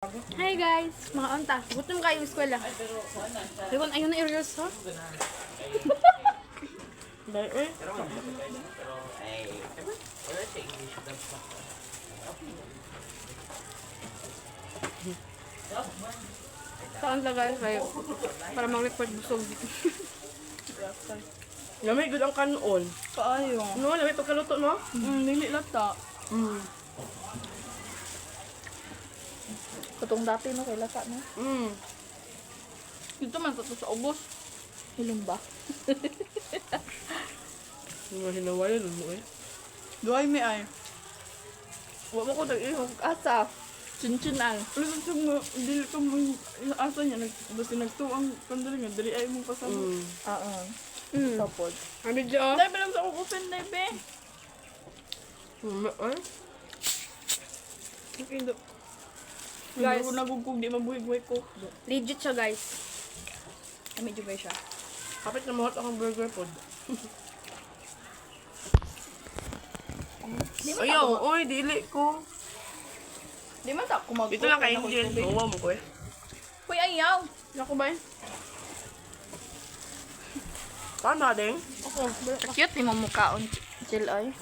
Hi guys, mga onta. Gutom kayo eskwela. Ayun, ayun na i-reels ha. Dahil eh. Saan lagay kayo? Para mag-record busog. Lamig gud ang kanon. Kaayo. No, lamig pagkaluto no? Dili lata. Katong dati no kay lata no. Dito man to sa ubos. Hilong ba? Nga hinawayan mo eh. Duay mi ay. Wa mo ko nag-ihog asa. Chinchin ay. Pero sa mo dili ko mo asa niya basta nagtuang kandali nga dili ay mo pasabot. Tapos. Abi jo. Dai ba lang sa open dai be? Ay. Indo. Guys. Guys, nagugug di mabuhi-buhi ko. Legit siya guys. Kami juga siya. Kapit na mahot akong burger pod. Ayaw, oy, dili ko. Di man ta kumag. Dito lang kay Angel. Mawa mo ko eh. Hoy ayaw. Nako ba? Tama, ding. Ako, cute ni mo mukhaon. Chill ay.